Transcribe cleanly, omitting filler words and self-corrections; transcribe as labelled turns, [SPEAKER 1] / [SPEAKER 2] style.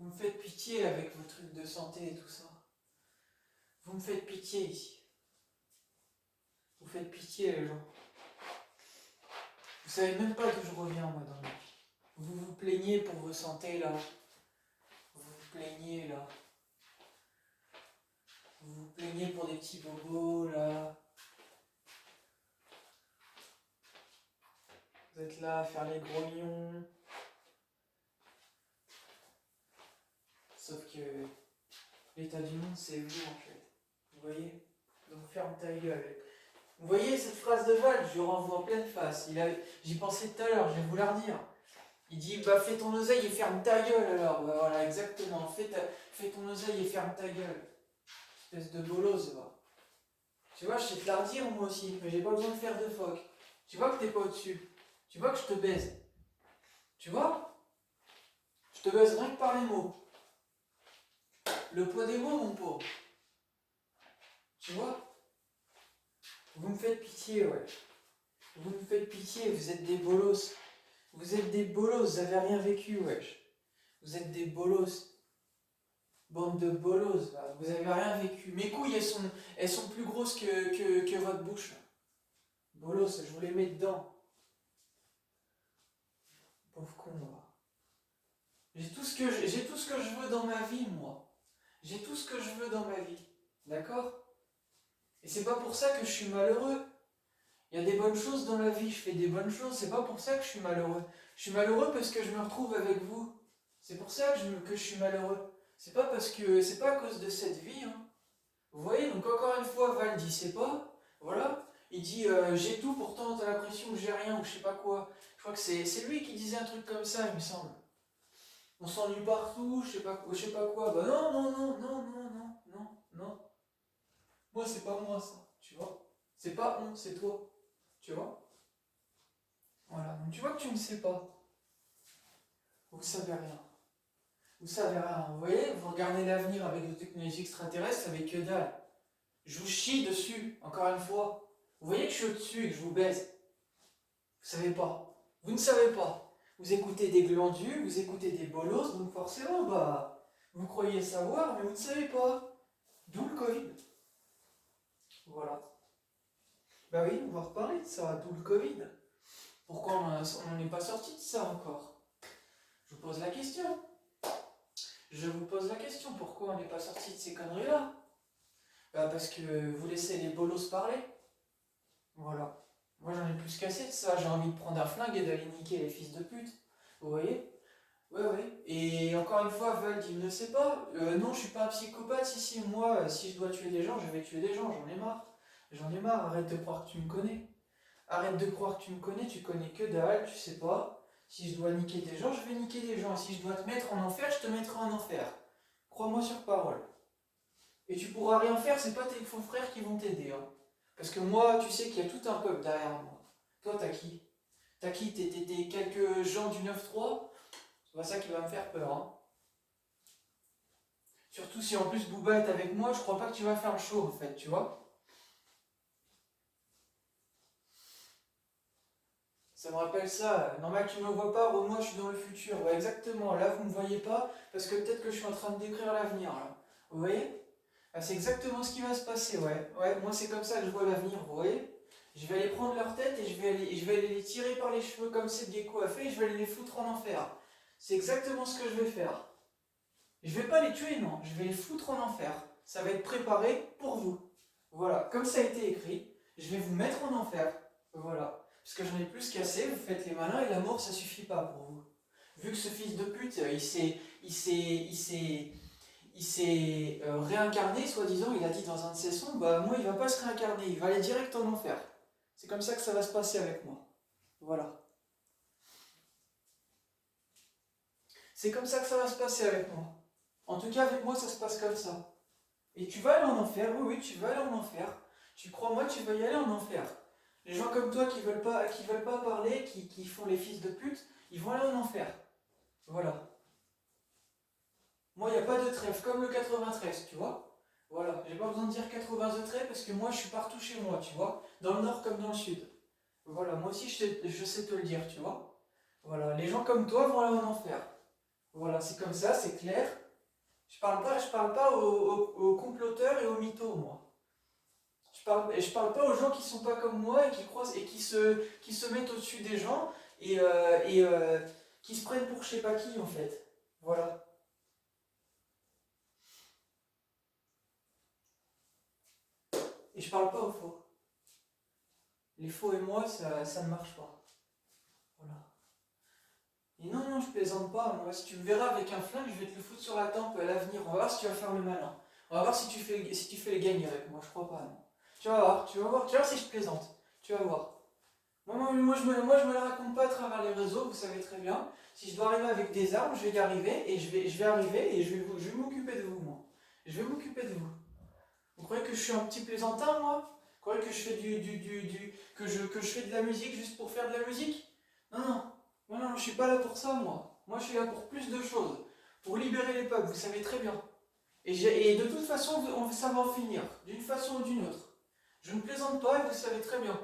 [SPEAKER 1] Vous me faites pitié avec vos trucs de santé et tout ça. Vous me faites pitié ici. Vous faites pitié les gens. Vous savez même pas d'où je reviens moi dans ma vie. Vous vous plaignez pour vos santé là. Vous vous plaignez là. Vous vous plaignez pour des petits bobos là. Vous êtes là à faire les grognons. Sauf que l'état du monde c'est vous en fait. Vous voyez? Donc ferme ta gueule. Vous voyez cette phrase de Val, je lui renvoie en pleine face. J'y pensais tout à l'heure, je vais vous la redire. Il dit bah fais ton oseille et ferme ta gueule alors. Bah, voilà, exactement. Fais ton oseille et ferme ta gueule. Espèce de bolose, va. Tu vois, je sais te la redire moi aussi, mais j'ai pas besoin de faire de phoque. Tu vois que t'es pas au-dessus. Tu vois que je te baise. Tu vois? Je te baise rien que par les mots. Le poids des mots, mon pauvre. Tu vois? Vous me faites pitié, ouais. Vous me faites pitié, vous êtes des bolosses. Vous êtes des bolosses, vous avez rien vécu, wesh. Vous êtes des bolosses. Bande de bolosses, là. Vous avez rien vécu. Mes couilles, elles sont plus grosses que votre bouche. Là. Bolos, je vous les mets dedans. Pauvre con, là. J'ai tout ce que je veux dans ma vie, moi. J'ai tout ce que je veux dans ma vie. D'accord? Et c'est pas pour ça que je suis malheureux. Il y a des bonnes choses dans la vie, je fais des bonnes choses. C'est pas pour ça que je suis malheureux. Je suis malheureux parce que je me retrouve avec vous. C'est pour ça que je suis malheureux. C'est pas à cause de cette vie, hein. Vous voyez, donc encore une fois, Val dit c'est pas, voilà, il dit j'ai tout, pourtant t'as l'impression que j'ai rien, ou je sais pas quoi. Je crois que c'est lui qui disait un truc comme ça, il me semble. On s'ennuie partout, je sais pas quoi. Bah non, non, non, non, non, non, non, non. Moi, c'est pas moi ça, tu vois. C'est pas on, c'est toi, tu vois. Voilà, donc tu vois que tu ne sais pas. Vous savez rien. Vous savez rien. Vous voyez, vous regardez l'avenir avec des technologies extraterrestres, ça fait que dalle. Je vous chie dessus, encore une fois. Vous voyez que je suis au-dessus et que je vous baise. Vous savez pas. Vous ne savez pas. Vous écoutez des glandus, vous écoutez des bolos, donc forcément, bah, vous croyez savoir, mais vous ne savez pas. D'où le Covid. Voilà. Bah oui, on va reparler de ça, d'où le Covid. Pourquoi on n'est pas sorti de ça encore? Je vous pose la question. Je vous pose la question, pourquoi on n'est pas sorti de ces conneries-là? Bah parce que vous laissez les bolos parler. Voilà. Moi j'en ai plus qu'assez de ça, j'ai envie de prendre un flingue et d'aller niquer les fils de pute. Vous voyez? Ouais, ouais. Et encore une fois, Vald, il ne sait pas. Non, je suis pas un psychopathe, si, moi, si je dois tuer des gens, je vais tuer des gens, j'en ai marre. J'en ai marre, arrête de croire que tu me connais. Arrête de croire que tu me connais, tu connais que dalle, tu sais pas. Si je dois niquer des gens, je vais niquer des gens. Et si je dois te mettre en enfer, je te mettrai en enfer. Crois-moi sur parole. Et tu pourras rien faire, c'est pas tes faux frères qui vont t'aider. Hein. Parce que moi, tu sais qu'il y a tout un peuple derrière moi. Toi, t'as qui? T'as qui? T'es quelques gens du 9-3? C'est pas ça qui va me faire peur. Hein. Surtout si en plus Booba est avec moi, je crois pas que tu vas faire le show en fait, tu vois. Ça me rappelle ça. Normal, tu me vois pas, moi je suis dans le futur. Ouais, exactement. Là, vous me voyez pas parce que peut-être que je suis en train de décrire l'avenir là. Vous voyez? Ah, c'est exactement ce qui va se passer, ouais. Ouais, moi c'est comme ça que je vois l'avenir, vous voyez? Je vais aller prendre leur tête et je vais aller les tirer par les cheveux comme cette gecko a fait et je vais aller les foutre en enfer. C'est exactement ce que je vais faire. Je vais pas les tuer, non. Je vais les foutre en enfer. Ça va être préparé pour vous. Voilà, comme ça a été écrit, je vais vous mettre en enfer. Voilà. Parce que j'en ai plus qu'assez, vous faites les malins et la mort ça suffit pas pour vous. Vu que ce fils de pute, il s'est réincarné, soi-disant, il a dit dans un de ses sons, bah moi il va pas se réincarner, il va aller direct en enfer. C'est comme ça que ça va se passer avec moi. Voilà. C'est comme ça que ça va se passer avec moi. En tout cas avec moi ça se passe comme ça. Et tu vas aller en enfer, oui, oui, tu vas aller en enfer. Tu crois-moi, tu vas y aller en enfer. Les gens comme toi qui veulent pas parler, qui font les fils de pute, ils vont aller en enfer. Voilà. Moi, il n'y a pas de trèfle, comme le 93, tu vois. Voilà, j'ai pas besoin de dire 80 de trait parce que moi, je suis partout chez moi, tu vois. Dans le nord comme dans le sud. Voilà, moi aussi, je sais te le dire, tu vois. Voilà, les gens comme toi vont aller en enfer. Voilà, c'est comme ça, c'est clair. Je parle pas aux comploteurs et aux mythos, moi. Je parle pas aux gens qui sont pas comme moi et qui croient et qui se mettent au-dessus des gens et qui se prennent pour je sais pas qui en fait. Voilà. Et je parle pas aux faux. Les faux et moi, ça ne marche pas. Voilà. Et non, non, je plaisante pas. Moi, si tu me verras avec un flingue, je vais te le foutre sur la tempe à l'avenir. On va voir si tu vas faire le malin. On va voir si tu fais les gagner avec moi. Je crois pas, non. Tu vas voir, tu vas voir, tu vas voir si je plaisante. Tu vas voir. Moi, je me la raconte pas à travers les réseaux, vous savez très bien. Si je dois arriver avec des armes, je vais y arriver et je vais arriver et je vais m'occuper de vous, moi. Je vais m'occuper de vous. Vous croyez que je suis un petit plaisantin, moi? Vous croyez que je fais que je fais de la musique juste pour faire de la musique? Non, non, non, non, je suis pas là pour ça, moi. Moi, je suis là pour plus de choses. Pour libérer les peuples, vous savez très bien. Et de toute façon, ça va en finir, d'une façon ou d'une autre. Je ne plaisante pas et vous savez très bien.